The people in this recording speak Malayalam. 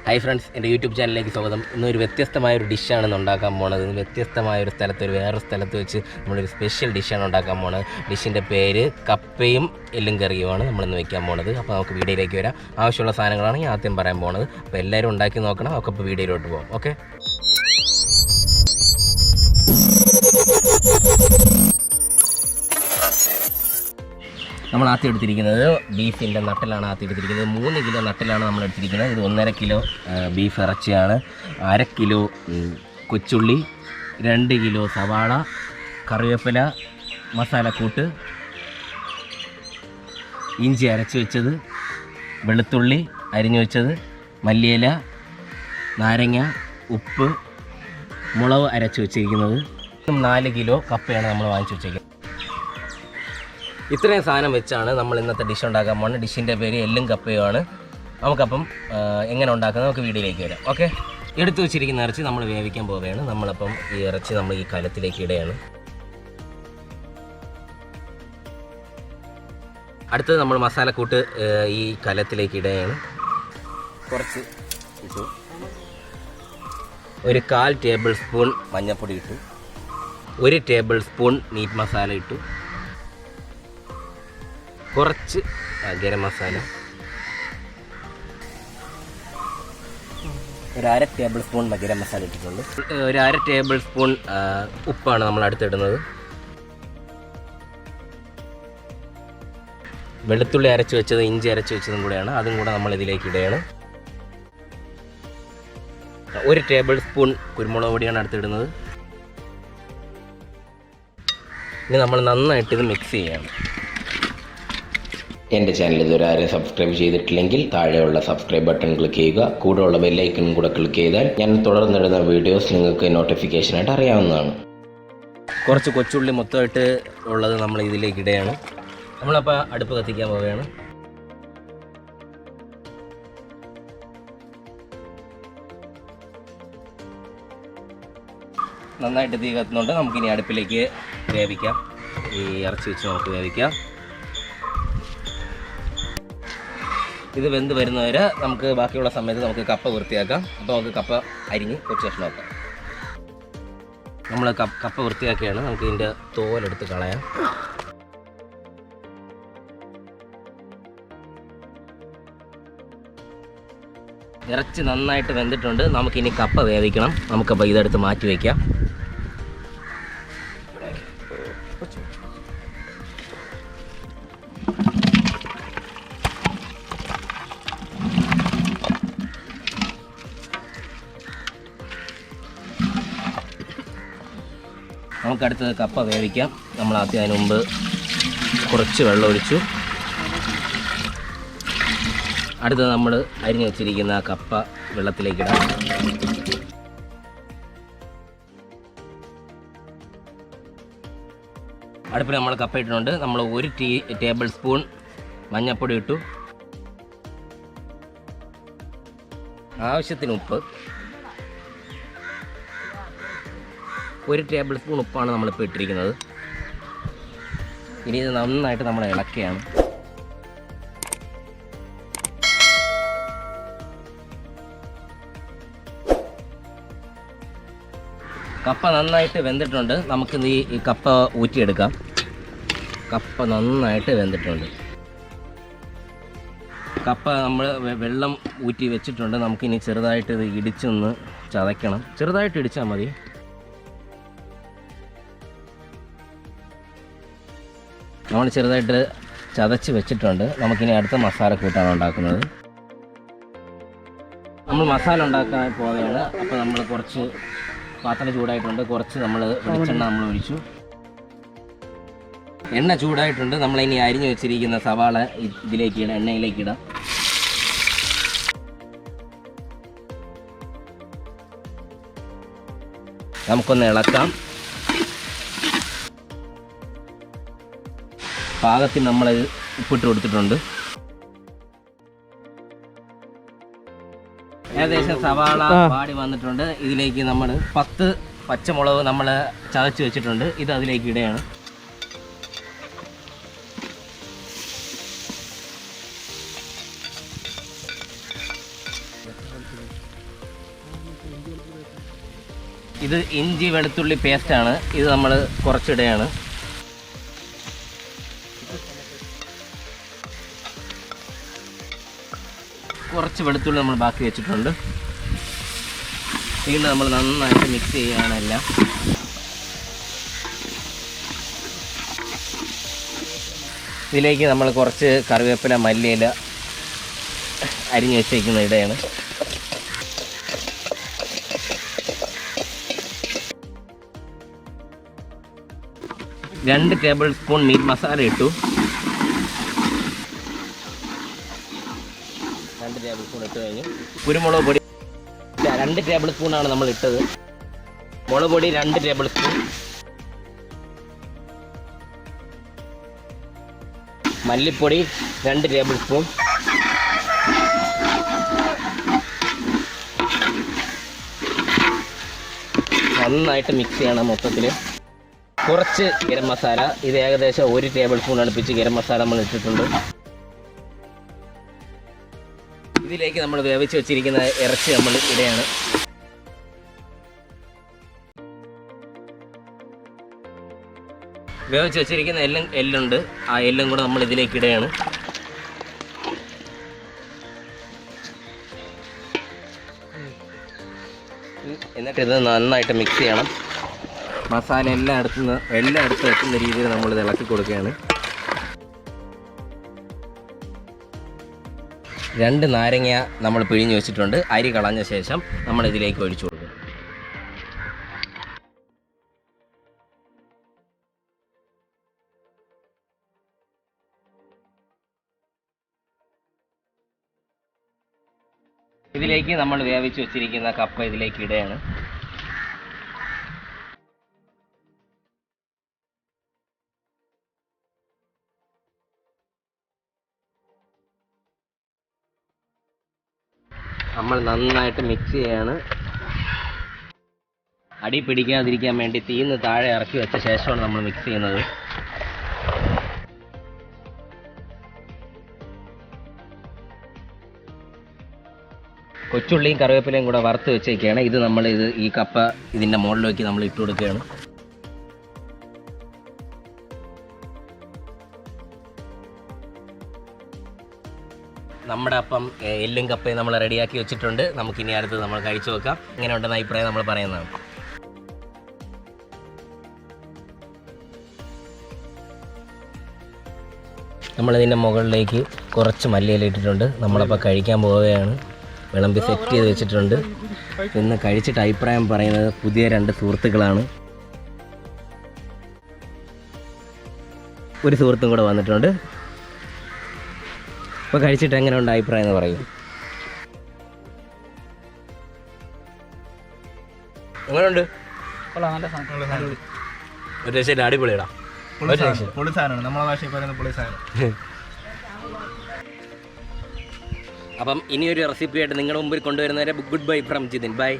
Hi friends, in the YouTube channel, I am going to dish. I am going to a special dish. Dish in the Pere, Kappayum, Illingarion, Manaka, a video. I shall assign a Yathim Paramona, Pella on Dakinokana, a couple video to go. Okay. നമ്മൾ ആദ്യം എടുത്തിരിക്കുന്നത് ബീഫിൻ്റെ നട്ടലാണ് ആദ്യം എടുത്തിരിക്കുന്നത് 3 കിലോ നട്ടലാണ് നമ്മൾ എടുത്തിരിക്കുന്നത് ഇത് 1.5 കിലോ ബീഫ് ഇറച്ചിയാണ് 1/2 കിലോ കൊച്ചുള്ളി 2 കിലോ സവാള കറിവേപ്പില മസാലക്കൂട്ട് ഇഞ്ചി അരച്ച് വെച്ചത് വെളുത്തുള്ളി അരിഞ്ഞു വെച്ചത് മല്ലിയില നാരങ്ങ ഉപ്പ് മുളക് അരച്ച് വെച്ചിരിക്കുന്നത് 4 കിലോ കപ്പയാണ് നമ്മൾ വാങ്ങിച്ചു വെച്ചിരിക്കുന്നത് ഇത്രയും സാധനം വെച്ചാണ് നമ്മൾ ഇന്നത്തെ ഡിഷ് ഉണ്ടാക്കാൻ പോകുന്നത് ഡിഷിൻ്റെ പേര് എല്ലും കപ്പയുമാണ് നമുക്കപ്പം എങ്ങനെ ഉണ്ടാക്കുന്നത് നമുക്ക് വീഡിയോയിലേക്ക് വരാം ഓക്കെ എടുത്തു വെച്ചിരിക്കുന്ന ഇറച്ചി നമ്മൾ വേവിക്കാൻ പോവുകയാണ് നമ്മളപ്പം ഈ ഇറച്ചി നമ്മൾ ഈ കലത്തിലേക്ക് ഇടുകയാണ് അടുത്തത് നമ്മൾ മസാലക്കൂട്ട് ഈ കലത്തിലേക്ക് ഇടുകയാണ് കുറച്ച് ഇട്ടു ഒരു 1/4 ടേബിൾ സ്പൂൺ മഞ്ഞൾപ്പൊടി ഇട്ടു 1 ടേബിൾ സ്പൂൺ മീറ്റ് മസാല ഇട്ടു കുറച്ച് ഗരം മസാല ഒരു 1/2 ടേബിൾ സ്പൂൺ ഗരം മസാല ഇട്ടിട്ടുണ്ട് ഒരു 1/2 ടേബിൾ സ്പൂൺ ഉപ്പാണ് നമ്മൾ അടുത്തിടുന്നത് വെളുത്തുള്ളി അരച്ച് വെച്ചത് ഇഞ്ചി അരച്ച് വെച്ചതും കൂടെയാണ് അതും കൂടെ നമ്മൾ ഇതിലേക്ക് ഇടുകയാണ് 1 ടേബിൾ സ്പൂൺ കുരുമുളക് പൊടിയാണ് അടുത്തിടുന്നത് ഇനി നമ്മൾ നന്നായിട്ട് ഇത് മിക്സ് ചെയ്യണം എൻ്റെ ചാനൽ ഇതുവരെ ആരും സബ്സ്ക്രൈബ് ചെയ്തിട്ടില്ലെങ്കിൽ താഴെയുള്ള സബ്സ്ക്രൈബ് ബട്ടൺ ക്ലിക്ക് ചെയ്യുക കൂടെയുള്ള ബെല്ലൈക്കണും കൂടെ ക്ലിക്ക് ചെയ്താൽ ഞാൻ തുടർന്നിടുന്ന വീഡിയോസ് നിങ്ങൾക്ക് നോട്ടിഫിക്കേഷനായിട്ട് അറിയാവുന്നതാണ് കുറച്ച് കൊച്ചുള്ളി മൊത്തമായിട്ട് ഉള്ളത് നമ്മൾ ഇതിലേക്ക് ഇടുകയാണ് നമ്മളപ്പോൾ അടുപ്പ് കത്തിക്കാൻ പോവുകയാണ് നന്നായിട്ട് തീ കത്തുന്നുണ്ട് നമുക്കിനി അടുപ്പിലേക്ക് വേവിക്കാം ഈ ഇറച്ചി വെച്ച് നമുക്ക് വേവിക്കാം ഇത് വെന്ത് വരുന്നവരെ നമുക്ക് ബാക്കിയുള്ള സമയത്ത് നമുക്ക് കപ്പ വൃത്തിയാക്കാം അപ്പോൾ നമുക്ക് കപ്പ അരിഞ്ഞ് കുറച്ച് കഷ്ണമാക്കാം നമ്മൾ കപ്പ വൃത്തിയാക്കിയാണ് നമുക്ക് ഇതിൻ്റെ തോലെടുത്ത് കളയാം ഇറച്ചി നന്നായിട്ട് വെന്തിട്ടുണ്ട് നമുക്കിനി കപ്പ വേവിക്കണം നമുക്കപ്പോൾ ഇതെടുത്ത് മാറ്റി വയ്ക്കാം നമുക്കടുത്തത് കപ്പ വേവിക്കാം നമ്മൾ ആദ്യം അതിന് മുമ്പ് കുറച്ച് വെള്ളം ഒഴിച്ചു അടുത്തത് നമ്മൾ അരിഞ്ഞു വെച്ചിരിക്കുന്ന കപ്പ വെള്ളത്തിലേക്ക് ഇടാം അടുപ്പിൽ നമ്മൾ കപ്പ ഇട്ടിട്ടുണ്ട് നമ്മൾ 1 ടേബിൾ സ്പൂൺ മഞ്ഞൾപ്പൊടി ഇട്ടു ആവശ്യത്തിന് ഉപ്പ് 1 ടേബിൾ സ്പൂൺ ഉപ്പാണ് നമ്മളിപ്പോൾ ഇട്ടിരിക്കുന്നത് ഇനി ഇത് നന്നായിട്ട് നമ്മൾ ഇളക്കുകയാണ് കപ്പ നന്നായിട്ട് വെന്തിട്ടുണ്ട് നമുക്ക് ഈ കപ്പ ഊറ്റിയെടുക്കാം കപ്പ നന്നായിട്ട് വെന്തിട്ടുണ്ട് കപ്പ നമ്മൾ വെള്ളം ഊറ്റി വെച്ചിട്ടുണ്ട് നമുക്കിനി ചെറുതായിട്ട് ഇത് ഇടിച്ചൊന്ന് ചതയ്ക്കണം ചെറുതായിട്ട് ഇടിച്ചാൽ മതി നമ്മൾ ചെറുതായിട്ട് ചതച്ച് വെച്ചിട്ടുണ്ട് നമുക്കിനി അടുത്ത മസാല കൂട്ടാണ് ഉണ്ടാക്കുന്നത് നമ്മൾ മസാല ഉണ്ടാക്കാൻ പോവുകയാണ് അപ്പോൾ നമ്മൾ കുറച്ച് പാത്രം ചൂടായിട്ടുണ്ട് കുറച്ച് നമ്മൾ വെളിച്ചെണ്ണ നമ്മൾ ഒഴിച്ചു എണ്ണ ചൂടായിട്ടുണ്ട് നമ്മളിനി അരിഞ്ഞു വെച്ചിരിക്കുന്ന സവാള ഇതിലേക്ക് ഇടാം എണ്ണയിലേക്ക് ഇടാം നമുക്കൊന്ന് ഇളക്കാം പാകത്തിൽ നമ്മൾ ഉപ്പിട്ട് കൊടുത്തിട്ടുണ്ട് ഏകദേശം സവാള വാടി വന്നിട്ടുണ്ട് ഇതിലേക്ക് നമ്മൾ 10 പച്ചമുളക് നമ്മൾ ചതച്ച് വെച്ചിട്ടുണ്ട് ഇത് അതിലേക്ക് ഇടുകയാണ് ഇത് ഇഞ്ചി വെളുത്തുള്ളി പേസ്റ്റാണ്. ഇത് നമ്മൾ കുറച്ചിടുകയാണ്. കുറച്ച് വെളുത്തുള്ളി നമ്മൾ ബാക്കി വെച്ചിട്ടുണ്ട്. വീണ്ടും നമ്മൾ നന്നായിട്ട് മിക്സ് ചെയ്യാനെല്ലാം. ഇതിലേക്ക് നമ്മൾ കുറച്ച് കറിവേപ്പില, മല്ലിയില അരിഞ്ഞ് വെച്ചേക്കുന്ന ഇടയാണ്. രണ്ട് ടേബിൾ സ്പൂൺ മീറ്റ് മസാല ഇട്ടു. 2 ടേബിൾ സ്പൂൺ ഇട്ട് കഴിഞ്ഞു. കുരുമുളക് പൊടി 2 ടേബിൾ സ്പൂണാണ് നമ്മൾ ഇട്ടത്. മുളക് പൊടി 2 ടേബിൾ സ്പൂൺ. മല്ലിപ്പൊടി 2 ടേബിൾ സ്പൂൺ. നന്നായിട്ട് മിക്സ് ചെയ്യണം മൊത്തത്തിൽ. കുറച്ച് ഗരം മസാല. ഇത് ഏകദേശം 1 ടേബിൾ സ്പൂൺ അടുപ്പിച്ച് ഗരം മസാല നമ്മൾ ഇട്ടിട്ടുണ്ട്. ഇതിലേക്ക് നമ്മൾ വേവിച്ച് വെച്ചിരിക്കുന്ന ഇറച്ചി നമ്മൾ ഇടുകയാണ്. വേവിച്ച് വെച്ചിരിക്കുന്ന എല്ലുണ്ട്. ആ എല്ലും കൂടെ നമ്മൾ ഇതിലേക്ക് ഇടുകയാണ്. എന്നിട്ട് ഇത് നന്നായിട്ട് മിക്സ് ചെയ്യണം. മസാല എല്ലായിടത്തും എത്തുന്ന രീതിയിൽ നമ്മളിത് ഇളക്കി കൊടുക്കുകയാണ്. 2 നാരങ്ങ നമ്മൾ പിഴിഞ്ഞ് വെച്ചിട്ടുണ്ട്. അരി കളഞ്ഞ ശേഷം നമ്മൾ ഇതിലേക്ക് ഒഴിച്ചു കൊടുക്കും. ഇതിലേക്ക് നമ്മൾ വേവിച്ച് വെച്ചിരിക്കുന്ന കപ്പ ഇതിലേക്ക് ഇടുകയാണ്. നമ്മൾ നന്നായിട്ട് മിക്സ് ചെയ്യാണ്. അടി പിടിക്കാതിരിക്കാൻ വേണ്ടി തീന്ന് താഴെ ഇറക്കി വെച്ച ശേഷമാണ് നമ്മൾ മിക്സ് ചെയ്യുന്നത്. കൊച്ചുള്ളിയും കറിവേപ്പിലയും കൂടെ വറുത്ത് വെച്ചേക്കാണ്. ഇത് ഈ കപ്പ ഇതിൻ്റെ മുകളിലേക്ക് നമ്മൾ ഇട്ട് കൊടുക്കുകയാണ്. നമ്മുടെ അപ്പം എല്ലും കപ്പയും നമ്മൾ റെഡിയാക്കി വെച്ചിട്ടുണ്ട്. നമുക്കിനി അടുത്ത് നമ്മൾ കഴിച്ചു വെക്കാം. ഇങ്ങനെ ഉണ്ടെന്ന അഭിപ്രായം നമ്മൾ പറയുന്നതാണ്. നമ്മളിതിൻ്റെ മുകളിലേക്ക് കുറച്ച് മല്ലിയില ഇട്ടിട്ടുണ്ട്. നമ്മളപ്പോൾ കഴിക്കാൻ പോവുകയാണ്. വിളമ്പി സെറ്റ് ചെയ്ത് വെച്ചിട്ടുണ്ട്. ഇന്ന് കഴിച്ചിട്ട് അഭിപ്രായം പറയുന്നത് പുതിയ 2 സുഹൃത്തുക്കളാണ്. ഒരു സുഹൃത്തും കൂടെ വന്നിട്ടുണ്ട്. അപ്പോൾ കഴിച്ചിട്ട് എങ്ങനെയുണ്ട് അഭിപ്രായം എന്ന് പറയും. എങ്ങനെയുണ്ട്? ഒരു രക്ഷയില്ല, അടിപൊളിയിടാ. നമ്മളെ ഭാഷയിൽ പറയുന്ന പൊളി സാധനം. അപ്പം ഇനിയൊരു റെസിപ്പി ആയിട്ട് നിങ്ങളുടെ മുമ്പിൽ കൊണ്ടുവരുന്നവരെ good bye from Jithin. By.